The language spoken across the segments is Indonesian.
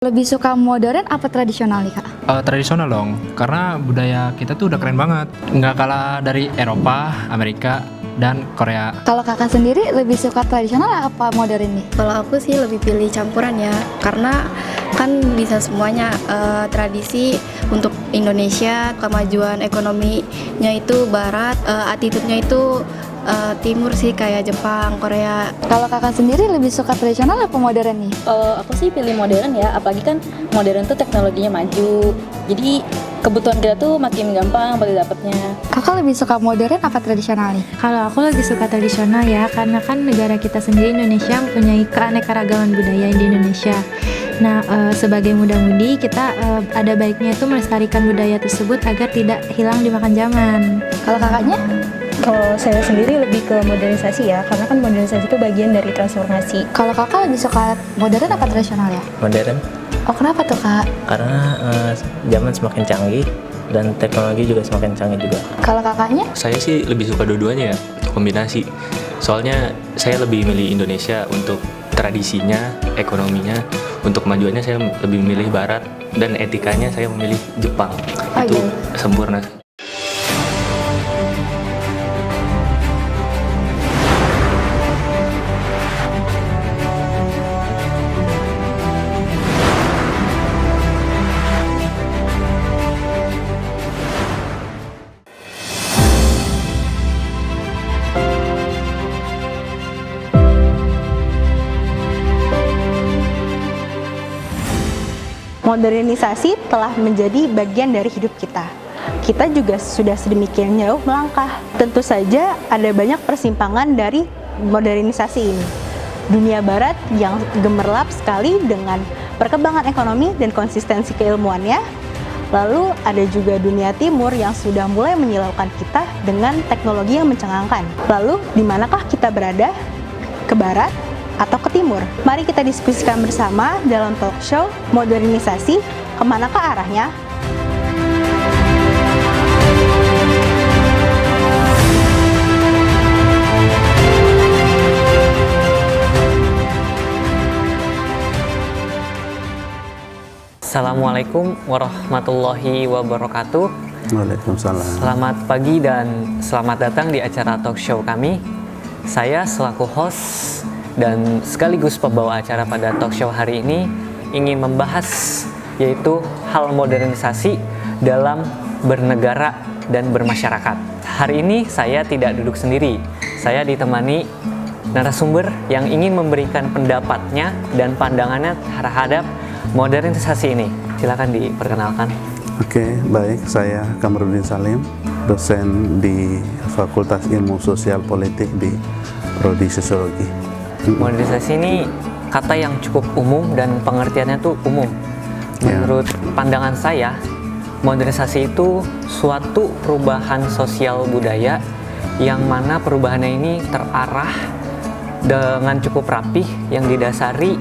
Lebih suka modern apa tradisional nih, Kak? Tradisional dong, karena budaya kita tuh udah keren banget. Nggak kalah dari Eropa, Amerika, dan Korea. Kalau Kakak sendiri lebih suka tradisional apa modern nih? Kalau aku sih lebih pilih campuran ya, karena kan bisa semuanya. Tradisi untuk Indonesia, kemajuan ekonominya itu barat, attitude-nya itu timur sih, kayak Jepang, Korea. Kalau Kakak sendiri lebih suka tradisional apa modern nih? Kalau aku sih pilih modern ya, apalagi kan modern tuh teknologinya maju. Jadi kebutuhan kita tuh makin gampang buat dapatnya. Kakak lebih suka modern apa tradisional nih? Kalau aku lebih suka tradisional ya, karena kan negara kita sendiri Indonesia mempunyai keanekaragaman budaya di Indonesia. Nah, sebagai muda-mudi kita ada baiknya itu melestarikan budaya tersebut agar tidak hilang dimakan zaman. Kalau kakaknya? Kalau saya sendiri lebih ke modernisasi ya, karena kan modernisasi itu bagian dari transformasi. Kalau kakak lebih suka modern apa tradisional ya? Modern, Oh, kenapa tuh, Kak? karena zaman semakin canggih dan teknologi juga semakin canggih juga. Kalau kakaknya? Saya sih lebih suka dua-duanya ya, kombinasi. Soalnya saya lebih milih Indonesia untuk tradisinya, ekonominya. Untuk kemajuannya saya lebih memilih Barat, dan etikanya saya memilih Jepang. Oh, Itu iya. sempurna. Modernisasi telah menjadi bagian dari hidup kita. Kita juga sudah sedemikian jauh melangkah. Tentu saja ada banyak persimpangan dari modernisasi ini. Dunia barat yang gemerlap sekali dengan perkembangan ekonomi dan konsistensi keilmuannya. Lalu ada juga dunia timur yang sudah mulai menyilaukan kita dengan teknologi yang mencengangkan. Lalu di manakah kita berada? Ke barat atau ke timur? Mari kita diskusikan bersama dalam talk show Modernisasi, kemanakah arahnya? Assalamualaikum warahmatullahi wabarakatuh. Waalaikumsalam. Selamat pagi dan selamat datang di acara talk show kami. Saya selaku host dan sekaligus pembawa acara pada talk show hari ini ingin membahas yaitu hal modernisasi dalam bernegara dan bermasyarakat. Hari ini saya tidak duduk sendiri. Saya ditemani narasumber yang ingin memberikan pendapatnya dan pandangannya terhadap modernisasi ini. Silakan diperkenalkan. Oke, baik. Saya Kamarudin Salim, dosen di Fakultas Ilmu Sosial Politik di Prodi Sosiologi. Modernisasi ini kata yang cukup umum dan pengertiannya tuh umum. Menurut pandangan saya, modernisasi itu suatu perubahan sosial budaya yang mana perubahannya ini terarah dengan cukup rapih yang didasari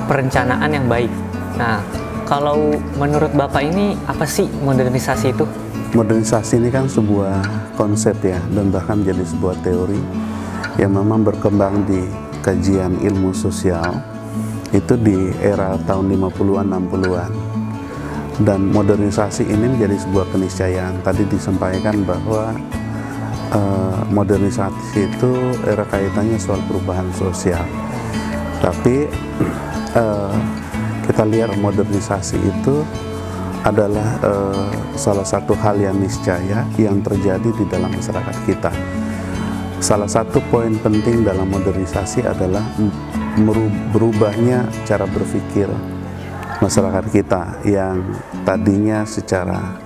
perencanaan yang baik. Nah, kalau menurut Bapak ini apa sih modernisasi itu? Modernisasi ini kan sebuah konsep ya, dan bahkan menjadi sebuah teori yang memang berkembang di kajian ilmu sosial itu di era tahun 50-an, 60-an. Dan modernisasi ini menjadi sebuah keniscayaan. Tadi disampaikan bahwa modernisasi itu era kaitannya soal perubahan sosial. Tapi kita lihat modernisasi itu adalah salah satu hal yang niscaya yang terjadi di dalam masyarakat kita. Salah satu poin penting dalam modernisasi adalah berubahnya cara berpikir masyarakat kita yang tadinya secara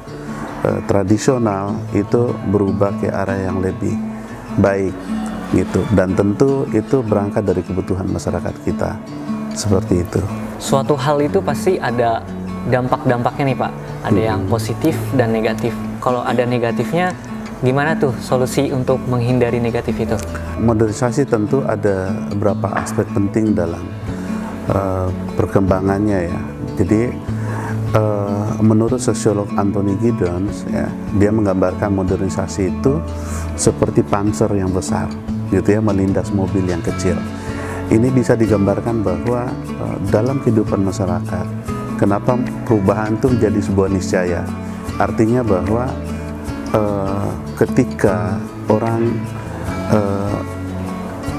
tradisional itu berubah ke arah yang lebih baik gitu, dan tentu itu berangkat dari kebutuhan masyarakat kita seperti itu. Suatu hal itu pasti ada dampak-dampaknya nih Pak. Ada yang positif dan negatif. Kalau ada negatifnya, gimana tuh solusi untuk menghindari negatif itu? Modernisasi tentu ada beberapa aspek penting dalam perkembangannya ya. Jadi menurut sosiolog Anthony Giddens ya, dia menggambarkan modernisasi itu seperti panser yang besar gitu ya, melindas mobil yang kecil. Ini bisa digambarkan bahwa dalam kehidupan masyarakat Kenapa perubahan itu menjadi sebuah niscaya? Artinya bahwa ketika orang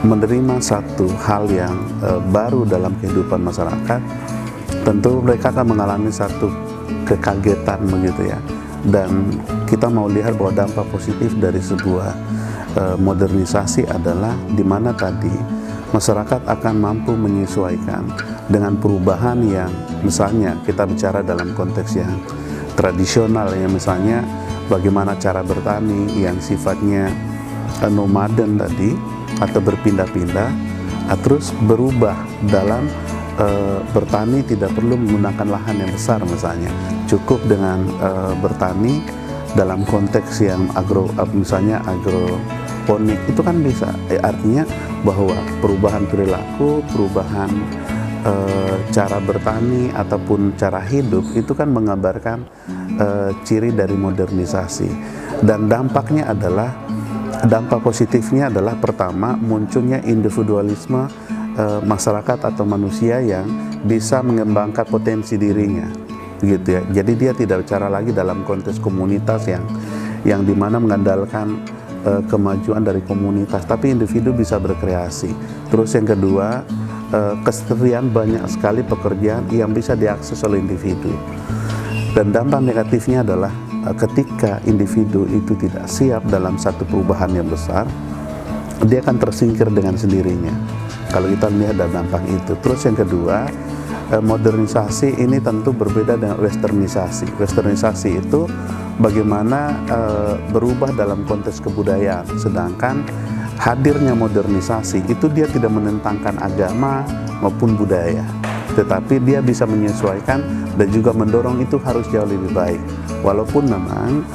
menerima satu hal yang baru dalam kehidupan masyarakat, tentu mereka akan mengalami satu kekagetan begitu ya. Dan kita mau lihat bahwa dampak positif dari sebuah modernisasi adalah di mana tadi masyarakat akan mampu menyesuaikan dengan perubahan yang misalnya kita bicara dalam konteks yang tradisional ya, misalnya bagaimana cara bertani yang sifatnya nomaden tadi atau berpindah-pindah, terus berubah dalam bertani tidak perlu menggunakan lahan yang besar misalnya, cukup dengan bertani dalam konteks yang misalnya agroponik itu kan bisa. Artinya bahwa perubahan perilaku, perubahan cara bertani ataupun cara hidup itu kan menggambarkan ciri dari modernisasi. Dan dampaknya adalah, dampak positifnya adalah pertama munculnya individualisme masyarakat atau manusia yang bisa mengembangkan potensi dirinya, gitu ya. Jadi dia tidak bicara lagi dalam konteks komunitas yang dimana mengandalkan kemajuan dari komunitas, tapi individu bisa berkreasi. Terus yang kedua, keserian banyak sekali pekerjaan yang bisa diakses oleh individu. Dan dampak negatifnya adalah ketika individu itu tidak siap dalam satu perubahan yang besar, dia akan tersingkir dengan sendirinya. Kalau kita lihat dampak itu. Terus yang kedua, modernisasi ini tentu berbeda dengan westernisasi. Westernisasi itu bagaimana berubah dalam konteks kebudayaan, sedangkan hadirnya modernisasi itu dia tidak menentangkan agama maupun budaya, tetapi dia bisa menyesuaikan dan juga mendorong itu harus jauh lebih baik. Walaupun memang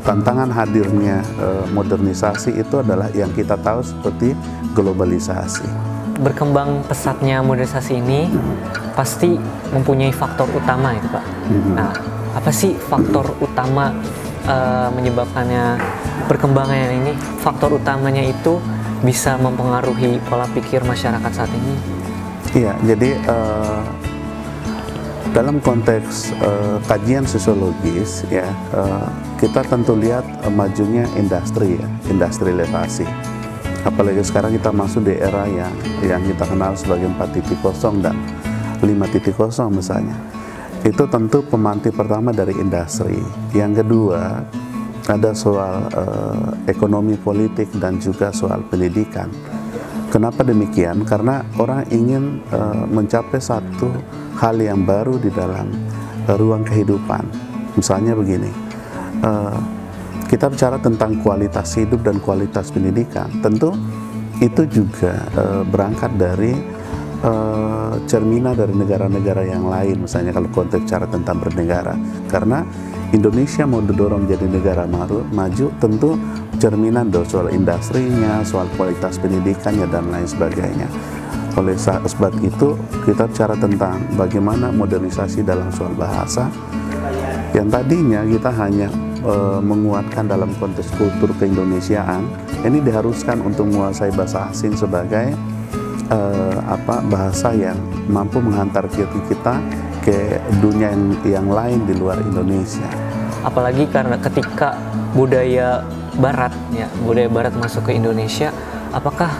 tantangan hadirnya modernisasi itu adalah yang kita tahu seperti globalisasi. Berkembang pesatnya modernisasi ini pasti mempunyai faktor utama itu Pak. Nah, apa sih faktor utama menyebabkannya perkembangannya ini? Faktor utamanya itu bisa mempengaruhi pola pikir masyarakat saat ini? Iya, jadi dalam konteks kajian sosiologis ya, kita tentu lihat majunya industri ya, industrialisasi. Apalagi sekarang kita masuk di era yang kita kenal sebagai 4.0 dan 5.0 misalnya. Itu tentu pemantik pertama dari industri. Yang kedua, ada soal ekonomi politik dan juga soal pendidikan. Kenapa demikian? Karena orang ingin mencapai satu hal yang baru di dalam ruang kehidupan. Misalnya begini, kita bicara tentang kualitas hidup dan kualitas pendidikan. Tentu itu juga berangkat dari cerminan dari negara-negara yang lain, misalnya kalau konteks cara tentang bernegara. Karena Indonesia mau didorong menjadi negara maju, tentu cerminan dari soal industrinya, soal kualitas pendidikannya dan lain sebagainya. Oleh sebab itu kita bicara tentang bagaimana modernisasi dalam soal bahasa, yang tadinya kita hanya menguatkan dalam konteks kultur keindonesiaan, ini diharuskan untuk menguasai bahasa asing sebagai bahasa yang mampu menghantar kita ke dunia yang lain di luar Indonesia. Apalagi karena ketika budaya Barat ya, budaya Barat masuk ke Indonesia, apakah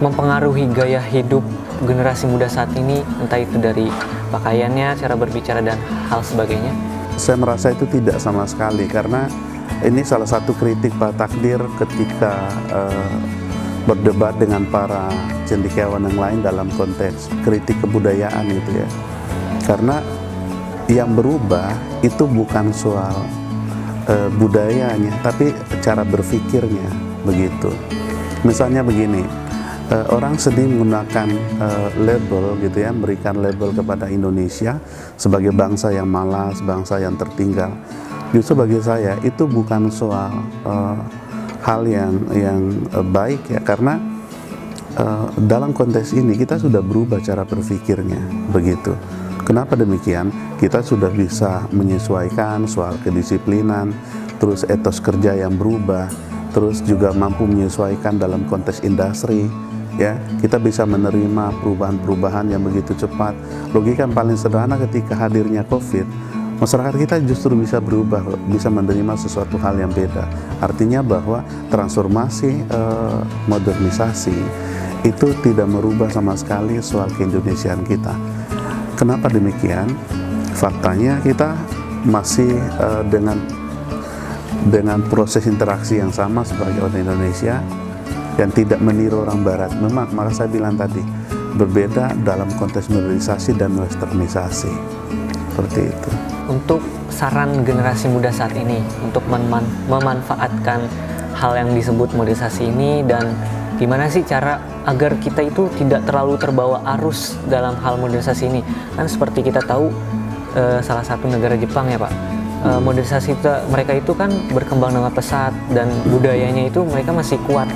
mempengaruhi gaya hidup generasi muda saat ini, entah itu dari pakaiannya, cara berbicara dan hal sebagainya? Saya merasa itu tidak sama sekali, karena ini salah satu kritik Pak Takdir ketika berdebat dengan para cendekiawan yang lain dalam konteks kritik kebudayaan gitu ya. Karena yang berubah itu bukan soal budayanya, tapi cara berpikirnya begitu. Misalnya begini, orang sedih menggunakan label gitu ya, memberikan label kepada Indonesia sebagai bangsa yang malas, bangsa yang tertinggal. Justru bagi saya itu bukan soal hal yang baik ya, karena dalam konteks ini kita sudah berubah cara berpikirnya begitu. Kenapa demikian? Kita sudah bisa menyesuaikan soal kedisiplinan, terus etos kerja yang berubah, terus juga mampu menyesuaikan dalam konteks industri ya kita bisa menerima perubahan-perubahan yang begitu cepat. Logika yang paling sederhana ketika hadirnya COVID, masyarakat kita justru bisa berubah, bisa menerima sesuatu hal yang beda. Artinya bahwa transformasi modernisasi itu tidak merubah sama sekali soal keindonesiaan kita. Kenapa demikian? Faktanya kita masih dengan proses interaksi yang sama sebagai orang Indonesia dan tidak meniru orang Barat. Memang, maka saya bilang tadi, berbeda dalam konteks modernisasi dan westernisasi. Seperti itu. Untuk saran generasi muda saat ini untuk memanfaatkan hal yang disebut modernisasi ini, dan gimana sih cara agar kita itu tidak terlalu terbawa arus dalam hal modernisasi ini? Kan seperti kita tahu salah satu negara Jepang ya Pak, modernisasi mereka itu kan berkembang dengan pesat dan budayanya itu mereka masih kuat.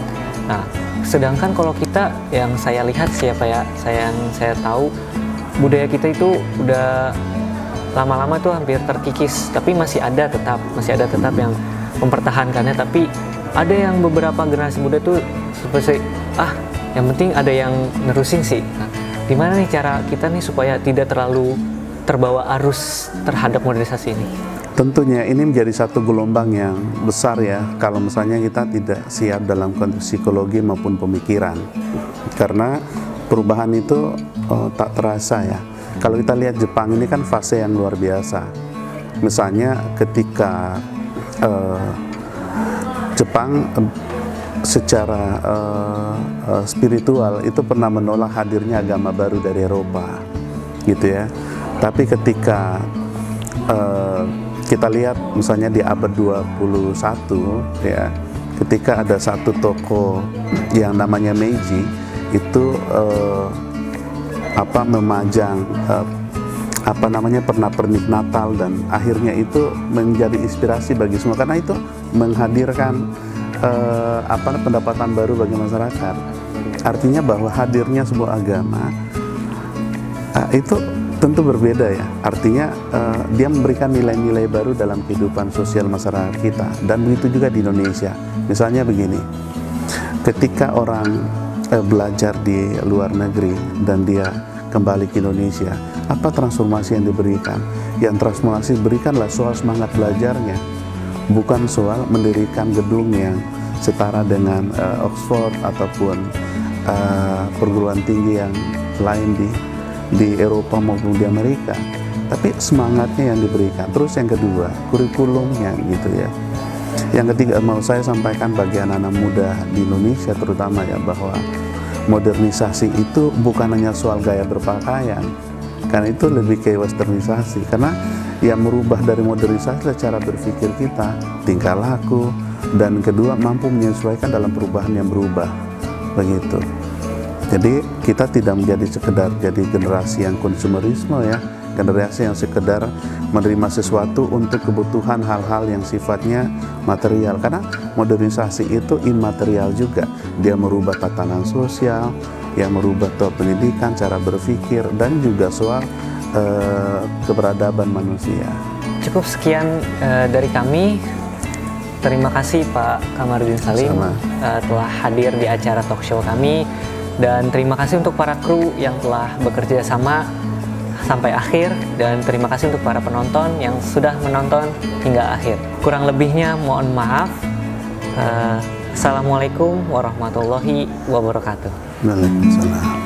Nah, sedangkan kalau kita yang saya lihat saya tahu budaya kita itu udah lama-lama tuh hampir terkikis, tapi masih ada tetap yang mempertahankannya. Tapi ada yang beberapa generasi muda tuh seperti yang penting ada yang nerusin sih. Nah, gimana nih cara kita nih supaya tidak terlalu terbawa arus terhadap modernisasi ini? Tentunya ini menjadi satu gelombang yang besar ya, kalau misalnya kita tidak siap dalam konteks psikologi maupun pemikiran. Karena perubahan itu tak terasa ya. Kalau kita lihat Jepang ini kan fase yang luar biasa. Misalnya ketika Jepang secara spiritual itu pernah menolak hadirnya agama baru dari Eropa, gitu ya. Tapi ketika kita lihat misalnya di abad 21 ya, ketika ada satu toko yang namanya Meiji itu memajang pernak-pernik Natal, dan akhirnya itu menjadi inspirasi bagi semua karena itu menghadirkan pendapatan baru bagi masyarakat. Artinya bahwa hadirnya sebuah agama itu tentu berbeda ya, artinya dia memberikan nilai-nilai baru dalam kehidupan sosial masyarakat kita, dan begitu juga di Indonesia. Misalnya begini, ketika orang belajar di luar negeri dan dia kembali ke Indonesia, apa transformasi yang diberikan? Yang transformasi diberikanlah soal semangat belajarnya, bukan soal mendirikan gedung yang setara dengan Oxford ataupun perguruan tinggi yang lain di Eropa maupun di Amerika, tapi semangatnya yang diberikan. Terus yang kedua, kurikulumnya gitu ya. Yang ketiga, mau saya sampaikan bagi anak-anak muda di Indonesia terutama ya, bahwa modernisasi itu bukan hanya soal gaya berpakaian, karena itu lebih ke westernisasi, karena yang merubah dari modernisasi cara berpikir kita, tingkah laku, dan kedua mampu menyesuaikan dalam perubahan yang berubah, begitu. Jadi kita tidak menjadi sekedar jadi generasi yang konsumerisme ya, generasi yang sekedar menerima sesuatu untuk kebutuhan hal-hal yang sifatnya material, karena modernisasi itu imaterial juga. Dia merubah tatanan sosial, yang merubah pendidikan, cara berpikir, dan juga soal keberadaban manusia. Cukup sekian dari kami. Terima kasih Pak Kamarudin Salim telah hadir di acara talk show kami. Dan terima kasih untuk para kru yang telah bekerja sama sampai akhir, dan terima kasih untuk para penonton yang sudah menonton hingga akhir. Kurang lebihnya mohon maaf. Assalamualaikum warahmatullahi wabarakatuh. Waalaikumsalam.